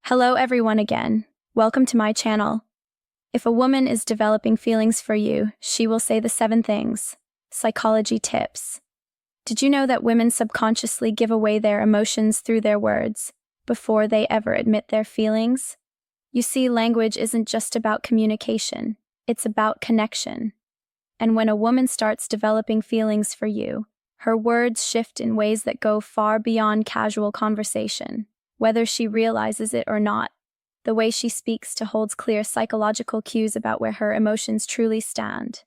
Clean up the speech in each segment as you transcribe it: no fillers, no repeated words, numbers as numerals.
Hello everyone again. Welcome to my channel. If a woman is developing feelings for you, she will say the 7 things. Psychology tips. Did you know that women subconsciously give away their emotions through their words before they ever admit their feelings? You see, language isn't just about communication, it's about connection. And when a woman starts developing feelings for you, her words shift in ways that go far beyond casual conversation. Whether she realizes it or not, the way she speaks holds clear psychological cues about where her emotions truly stand.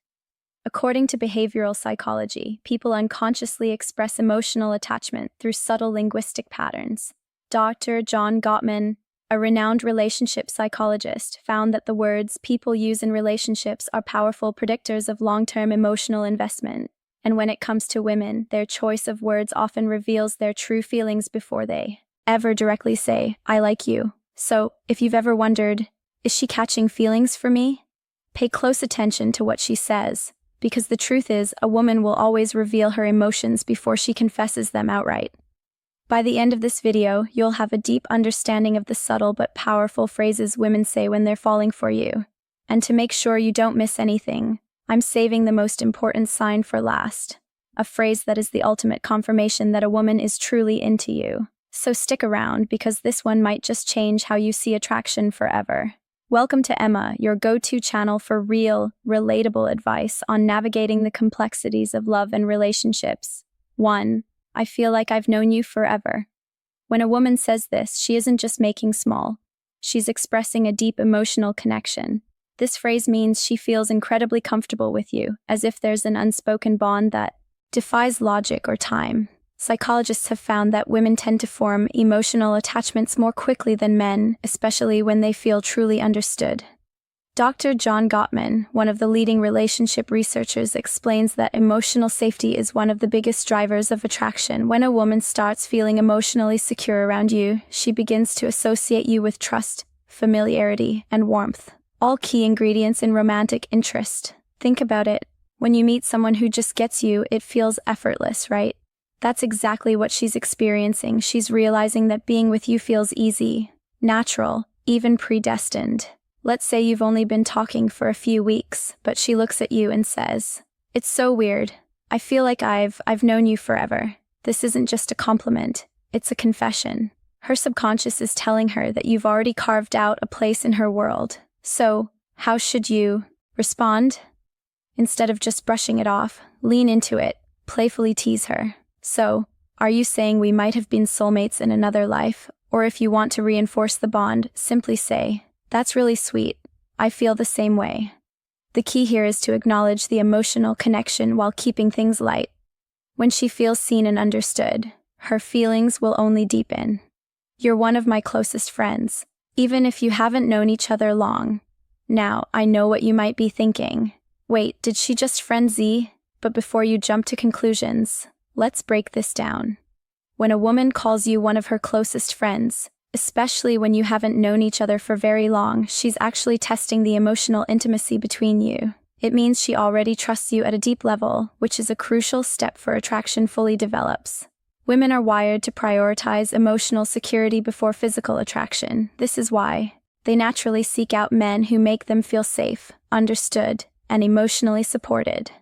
According to behavioral psychology, people unconsciously express emotional attachment through subtle linguistic patterns. Dr. John Gottman, a renowned relationship psychologist, found that the words people use in relationships are powerful predictors of long-term emotional investment. And when it comes to women, their choice of words often reveals their true feelings before they ever directly say, "I like you." So, if you've ever wondered, is she catching feelings for me? Pay close attention to what she says, because the truth is, a woman will always reveal her emotions before she confesses them outright. By the end of this video, you'll have a deep understanding of the subtle but powerful phrases women say when they're falling for you. And to make sure you don't miss anything, I'm saving the most important sign for last, a phrase that is the ultimate confirmation that a woman is truly into you. So stick around, because this one might just change how you see attraction forever. Welcome to Emma, your go-to channel for real, relatable advice on navigating the complexities of love and relationships. 1. I feel like I've known you forever. When a woman says this, she isn't just making small. She's expressing a deep emotional connection. This phrase means she feels incredibly comfortable with you, as if there's an unspoken bond that defies logic or time. Psychologists have found that women tend to form emotional attachments more quickly than men, especially when they feel truly understood. Dr. John Gottman, one of the leading relationship researchers, explains that emotional safety is one of the biggest drivers of attraction. When a woman starts feeling emotionally secure around you, she begins to associate you with trust, familiarity, and warmth, all key ingredients in romantic interest. Think about it. When you meet someone who just gets you, it feels effortless, right? That's exactly what she's experiencing. She's realizing that being with you feels easy, natural, even predestined. Let's say you've only been talking for a few weeks, but she looks at you and says, "It's so weird. I feel like I've known you forever." This isn't just a compliment, it's a confession. Her subconscious is telling her that you've already carved out a place in her world. So, how should you respond? Instead of just brushing it off, lean into it, playfully tease her. So, are you saying we might have been soulmates in another life? Or if you want to reinforce the bond, simply say, "That's really sweet. I feel the same way." The key here is to acknowledge the emotional connection while keeping things light. When she feels seen and understood, her feelings will only deepen. "You're one of my closest friends, even if you haven't known each other long." Now, I know what you might be thinking. Wait, did she just friend Z? But before you jump to conclusions, let's break this down. When a woman calls you one of her closest friends, especially when you haven't known each other for very long, she's actually testing the emotional intimacy between you. It means she already trusts you at a deep level, which is a crucial step for attraction fully develops. Women are wired to prioritize emotional security before physical attraction. This is why they naturally seek out men who make them feel safe, understood, and emotionally supported.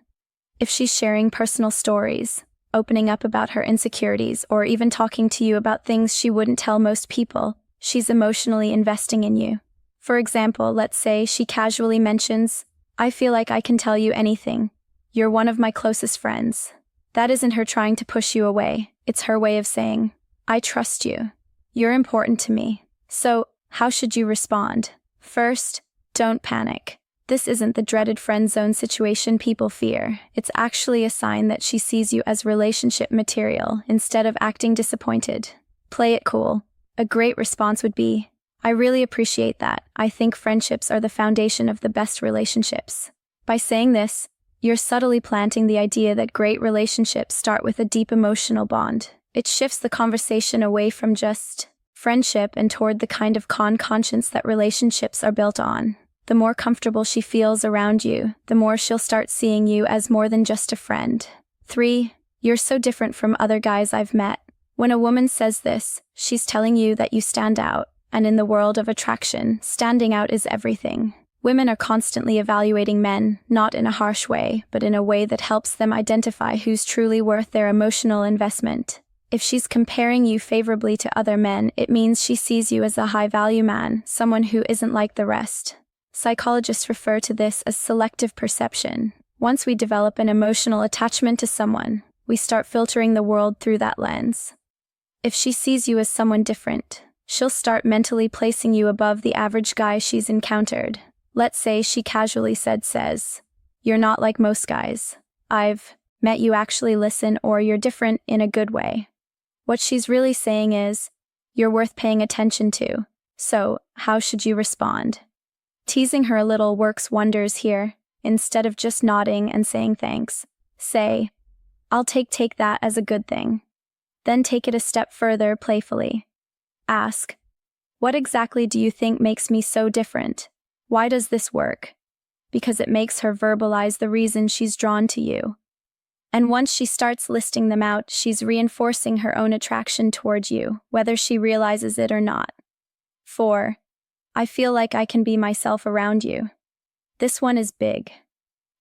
If she's sharing personal stories, opening up about her insecurities, or even talking to you about things she wouldn't tell most people, she's emotionally investing in you. For example, let's say she casually mentions, "I feel like I can tell you anything. You're one of my closest friends." That isn't her trying to push you away. It's her way of saying, "I trust you. You're important to me." So, how should you respond? First, don't panic. This isn't the dreaded friend zone situation people fear. It's actually a sign that she sees you as relationship material instead of acting disappointed. Play it cool. A great response would be, "I really appreciate that. I think friendships are the foundation of the best relationships." By saying this, you're subtly planting the idea that great relationships start with a deep emotional bond. It shifts the conversation away from just friendship and toward the kind of conscience that relationships are built on. The more comfortable she feels around you, the more she'll start seeing you as more than just a friend. 3. You're so different from other guys I've met. When a woman says this, she's telling you that you stand out. And in the world of attraction, standing out is everything. Women are constantly evaluating men, not in a harsh way, but in a way that helps them identify who's truly worth their emotional investment. If she's comparing you favorably to other men, it means she sees you as a high-value man, someone who isn't like the rest. Psychologists refer to this as selective perception. Once we develop an emotional attachment to someone, we start filtering the world through that lens. If she sees you as someone different, she'll start mentally placing you above the average guy she's encountered. Let's say she casually says, "You're not like most guys. I've met you actually listen," or "You're different in a good way." What she's really saying is, "You're worth paying attention to." So, how should you respond? Teasing her a little works wonders here. Instead of just nodding and saying thanks, say, "I'll take that as a good thing." Then take it a step further playfully. Ask, "What exactly do you think makes me so different? Why does this work?" Because it makes her verbalize the reason she's drawn to you. And once she starts listing them out, she's reinforcing her own attraction toward you, whether she realizes it or not. 4. I feel like I can be myself around you. This one is big.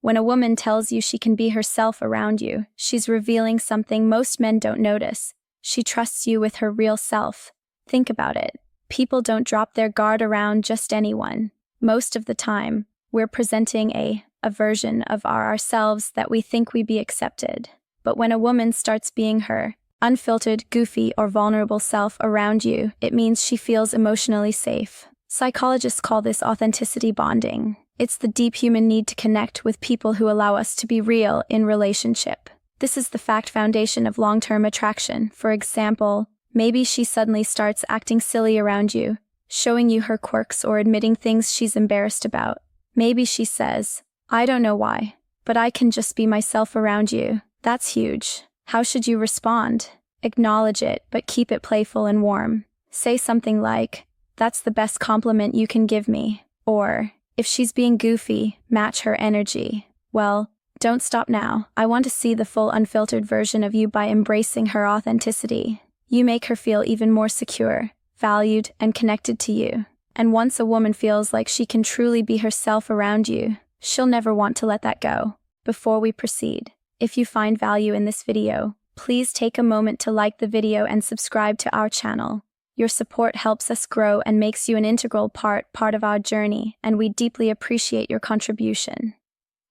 When a woman tells you she can be herself around you, she's revealing something most men don't notice. She trusts you with her real self. Think about it. People don't drop their guard around just anyone. Most of the time, we're presenting a version of ourselves that we think we be accepted. But when a woman starts being her unfiltered, goofy, or vulnerable self around you, it means she feels emotionally safe. Psychologists call this authenticity bonding. It's the deep human need to connect with people who allow us to be real in relationship. This is the foundation of long-term attraction. For example, maybe she suddenly starts acting silly around you, showing you her quirks or admitting things she's embarrassed about. Maybe she says, "I don't know why, but I can just be myself around you." That's huge. How should you respond? Acknowledge it, but keep it playful and warm. Say something like, "That's the best compliment you can give me." Or, if she's being goofy, match her energy. "Well, don't stop now. I want to see the full unfiltered version of you." By embracing her authenticity, you make her feel even more secure, valued, and connected to you. And once a woman feels like she can truly be herself around you, she'll never want to let that go. Before we proceed, if you find value in this video, please take a moment to like the video and subscribe to our channel. Your support helps us grow and makes you an integral part of our journey, and we deeply appreciate your contribution.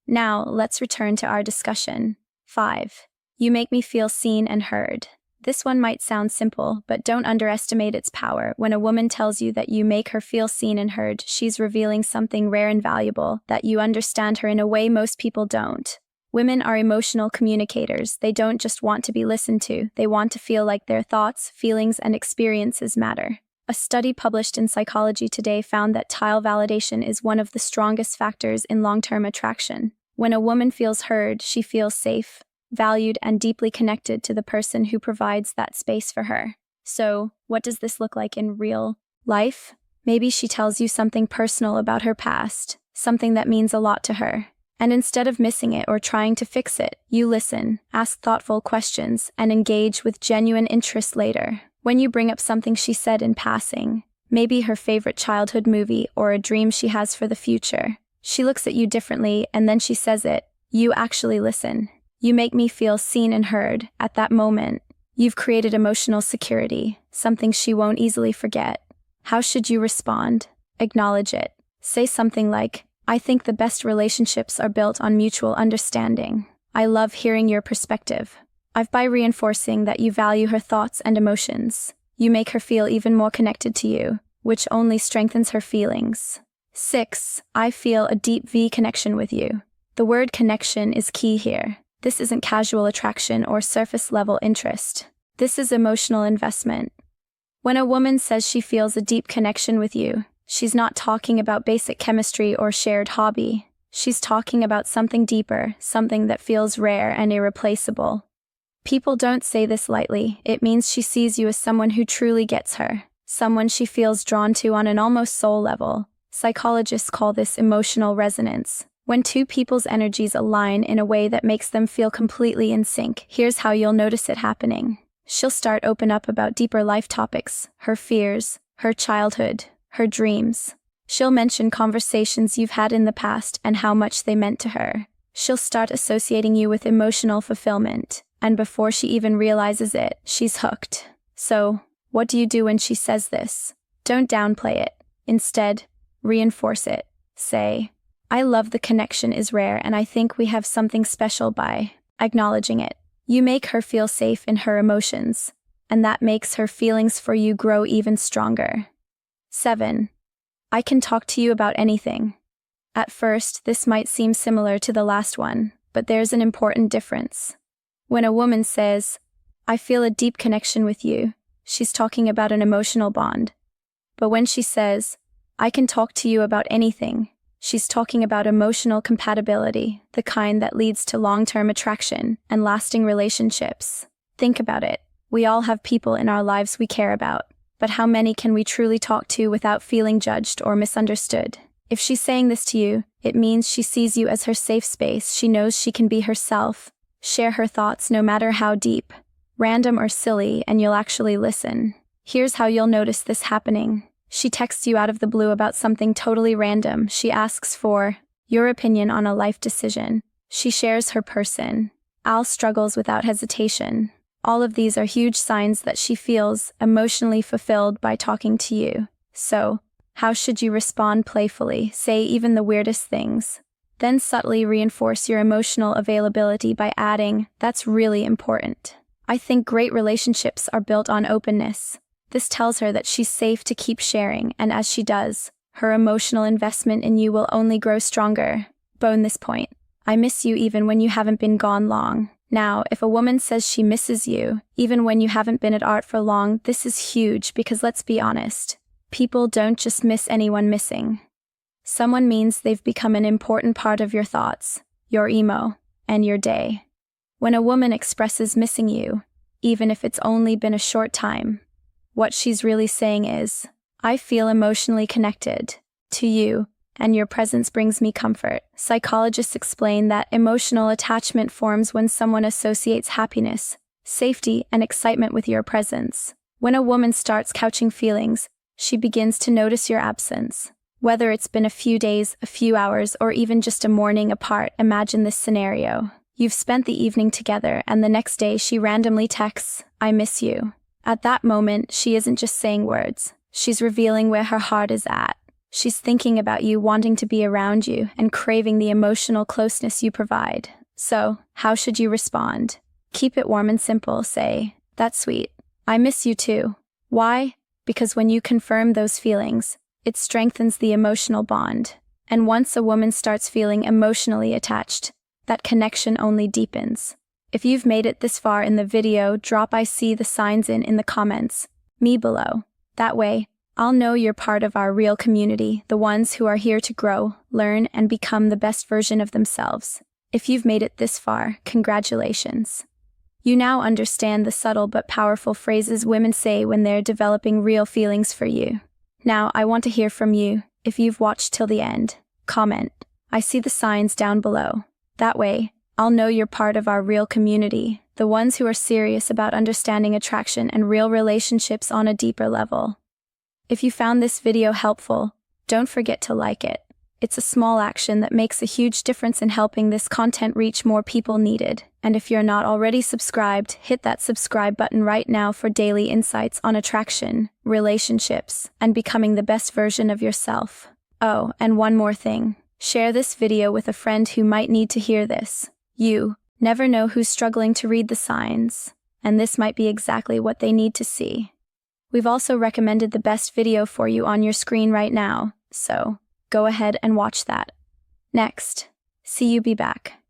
Now, let's return to our discussion. 5. You make me feel seen and heard. This one might sound simple, but don't underestimate its power. When a woman tells you that you make her feel seen and heard, she's revealing something rare and valuable, that you understand her in a way most people don't. Women are emotional communicators. They don't just want to be listened to, they want to feel like their thoughts, feelings, and experiences matter. A study published in Psychology Today found that tactile validation is one of the strongest factors in long-term attraction. When a woman feels heard, she feels safe, valued, and deeply connected to the person who provides that space for her. So, what does this look like in real life? Maybe she tells you something personal about her past, something that means a lot to her. And instead of missing it or trying to fix it, you listen, ask thoughtful questions, and engage with genuine interest later. When you bring up something she said in passing, maybe her favorite childhood movie or a dream she has for the future, she looks at you differently and then she says it. You actually listen. You make me feel seen and heard. At that moment, you've created emotional security, something she won't easily forget. How should you respond? Acknowledge it. Say something like, "I think the best relationships are built on mutual understanding. I love hearing your perspective." By reinforcing that you value her thoughts and emotions, you make her feel even more connected to you, which only strengthens her feelings. 6. I feel a deep connection with you. The word connection is key here. This isn't casual attraction or surface-level interest. This is emotional investment. When a woman says she feels a deep connection with you, she's not talking about basic chemistry or shared hobby. She's talking about something deeper, something that feels rare and irreplaceable. People don't say this lightly. It means she sees you as someone who truly gets her, someone she feels drawn to on an almost soul level. Psychologists call this emotional resonance. When two people's energies align in a way that makes them feel completely in sync, here's how you'll notice it happening. She'll start open up about deeper life topics, her fears, her childhood, her dreams. She'll mention conversations you've had in the past and how much they meant to her. She'll start associating you with emotional fulfillment, and before she even realizes it, she's hooked. So, what do you do when she says this? Don't downplay it. Instead, reinforce it. Say, I love the connection is rare and I think we have something special by acknowledging it. You make her feel safe in her emotions, and that makes her feelings for you grow even stronger. 7. I can talk to you about anything. At first, this might seem similar to the last one, but there's an important difference. When a woman says, I feel a deep connection with you, she's talking about an emotional bond. But when she says, I can talk to you about anything, she's talking about emotional compatibility, the kind that leads to long-term attraction and lasting relationships. Think about it. We all have people in our lives we care about, but how many can we truly talk to without feeling judged or misunderstood? If she's saying this to you, it means she sees you as her safe space. She knows she can be herself, share her thoughts no matter how deep, random or silly, and you'll actually listen. Here's how you'll notice this happening. She texts you out of the blue about something totally random. She asks for your opinion on a life decision. She shares her struggles without hesitation. All of these are huge signs that she feels emotionally fulfilled by talking to you. So, how should you respond? Playfully, say even the weirdest things. Then subtly reinforce your emotional availability by adding, that's really important. I think great relationships are built on openness. This tells her that she's safe to keep sharing, and as she does, her emotional investment in you will only grow stronger. Bonus point. I miss you even when you haven't been gone long. Now, if a woman says she misses you, even when you haven't been at art for long, this is huge because let's be honest. People don't just miss anyone missing. Someone means they've become an important part of your thoughts, your emo, and your day. When a woman expresses missing you, even if it's only been a short time, what she's really saying is, I feel emotionally connected to you, and your presence brings me comfort. Psychologists explain that emotional attachment forms when someone associates happiness, safety, and excitement with your presence. When a woman starts couching feelings, she begins to notice your absence. Whether it's been a few days, a few hours, or even just a morning apart, imagine this scenario. You've spent the evening together, and the next day she randomly texts, I miss you. At that moment, she isn't just saying words. She's revealing where her heart is at. She's thinking about you, wanting to be around you, and craving the emotional closeness you provide. So, how should you respond? Keep it warm and simple. Say, that's sweet. I miss you too. Why? Because when you confirm those feelings, it strengthens the emotional bond. And once a woman starts feeling emotionally attached, that connection only deepens. If you've made it this far in the video, drop I see the signs in the comments, me below. That way, I'll know you're part of our real community, the ones who are here to grow, learn, and become the best version of themselves. If you've made it this far, congratulations. You now understand the subtle but powerful phrases women say when they're developing real feelings for you. Now, I want to hear from you. If you've watched till the end, comment, I see the signs down below. That way, I'll know you're part of our real community, the ones who are serious about understanding attraction and real relationships on a deeper level. If you found this video helpful, don't forget to like it. It's a small action that makes a huge difference in helping this content reach more people needed. And if you're not already subscribed, hit that subscribe button right now for daily insights on attraction, relationships, and becoming the best version of yourself. Oh, and one more thing. Share this video with a friend who might need to hear this. You never know who's struggling to read the signs, and this might be exactly what they need to see. We've also recommended the best video for you on your screen right now, so go ahead and watch that. Next, see you be back.